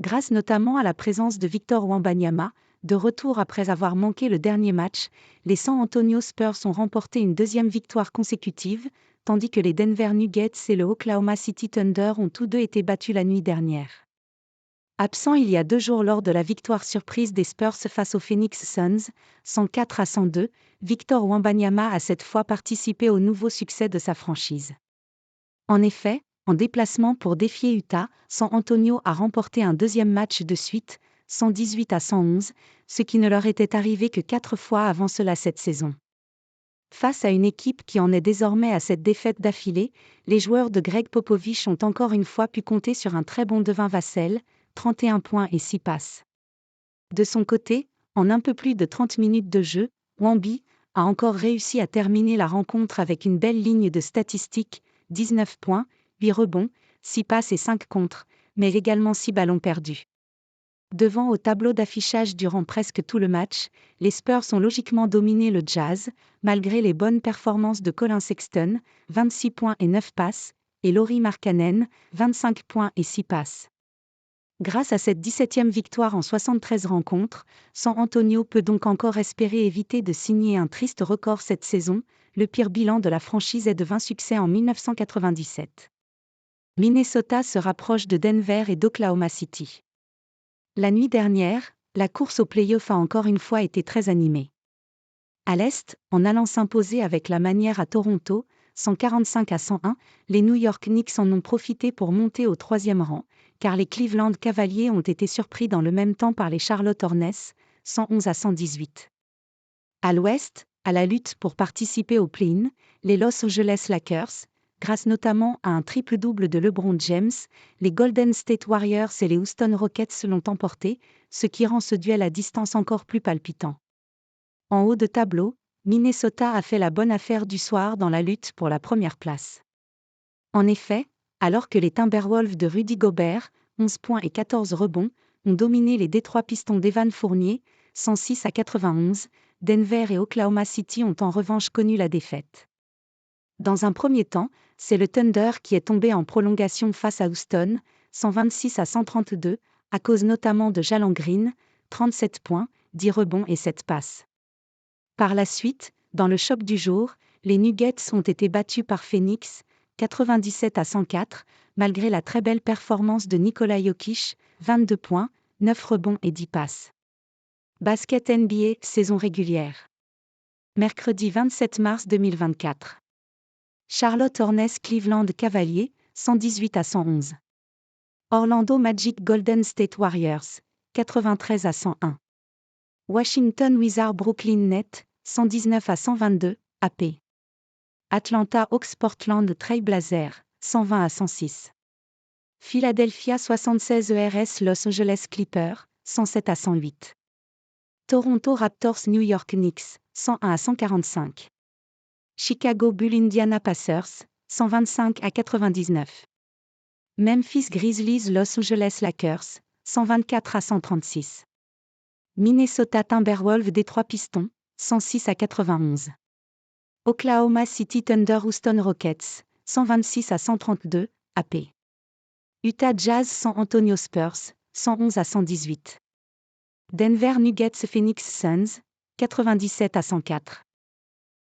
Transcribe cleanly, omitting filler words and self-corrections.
grâce notamment à la présence de Victor Wembanyama, de retour après avoir manqué le dernier match, les San Antonio Spurs ont remporté une deuxième victoire consécutive, tandis que les Denver Nuggets et le Oklahoma City Thunder ont tous deux été battus la nuit dernière. Absent il y a 2 jours lors de la victoire surprise des Spurs face aux Phoenix Suns, 104-102, Victor Wembanyama a cette fois participé au nouveau succès de sa franchise. En effet, en déplacement pour défier Utah, San Antonio a remporté un deuxième match de suite, 118-111, ce qui ne leur était arrivé que 4 fois avant cela cette saison. Face à une équipe qui en est désormais à cette défaite d'affilée, les joueurs de Greg Popovich ont encore une fois pu compter sur un très bon Devin Vassell, 31 points et 6 passes. De son côté, en un peu plus de 30 minutes de jeu, Wemby a encore réussi à terminer la rencontre avec une belle ligne de statistiques, 19 points, 8 rebonds, 6 passes et 5 contres, mais également 6 ballons perdus. Devant au tableau d'affichage durant presque tout le match, les Spurs ont logiquement dominé le Jazz, malgré les bonnes performances de Colin Sexton, 26 points et 9 passes, et Lauri Markkanen, 25 points et 6 passes. Grâce à cette 17e victoire en 73 rencontres, San Antonio peut donc encore espérer éviter de signer un triste record cette saison, le pire bilan de la franchise est de 20 succès en 1997. Minnesota se rapproche de Denver et d'Oklahoma City. La nuit dernière, la course aux playoffs a encore une fois été très animée. À l'Est, en allant s'imposer avec la manière à Toronto, 145-101, les New York Knicks en ont profité pour monter au 3e rang, car les Cleveland Cavaliers ont été surpris dans le même temps par les Charlotte Hornets, 111-118. À l'Ouest, à la lutte pour participer au play-in, les Los Angeles Lakers, grâce notamment à un triple-double de LeBron James, les Golden State Warriors et les Houston Rockets l'ont emporté, ce qui rend ce duel à distance encore plus palpitant. En haut de tableau, Minnesota a fait la bonne affaire du soir dans la lutte pour la première place. En effet, alors que les Timberwolves de Rudy Gobert, 11 points et 14 rebonds, ont dominé les Détroit Pistons d'Evan Fournier, 106-91, Denver et Oklahoma City ont en revanche connu la défaite. Dans un premier temps, c'est le Thunder qui est tombé en prolongation face à Houston, 126-132, à cause notamment de Jalen Green, 37 points, 10 rebonds et 7 passes. Par la suite, dans le choc du jour, les Nuggets ont été battus par Phoenix, 97-104, malgré la très belle performance de Nikola Jokic, 22 points, 9 rebonds et 10 passes. Basket NBA, saison régulière. Mercredi 27 mars 2024. Charlotte Hornets Cleveland Cavaliers, 118-111. Orlando Magic Golden State Warriors, 93-101. Washington Wizards Brooklyn Nets, 119-122, AP. Atlanta Hawks Portland Trail Blazers, 120-106. Philadelphia 76 ERS Los Angeles Clippers, 107-108. Toronto Raptors New York Knicks, 101-145. Chicago Bulls Indiana Pacers, 125-99. Memphis Grizzlies Los Angeles Lakers, 124-136. Minnesota Timberwolves Détroit Pistons, 106-91. Oklahoma City Thunder Houston Rockets, 126-132, AP. Utah Jazz San Antonio Spurs, 111-118. Denver Nuggets Phoenix Suns, 97-104.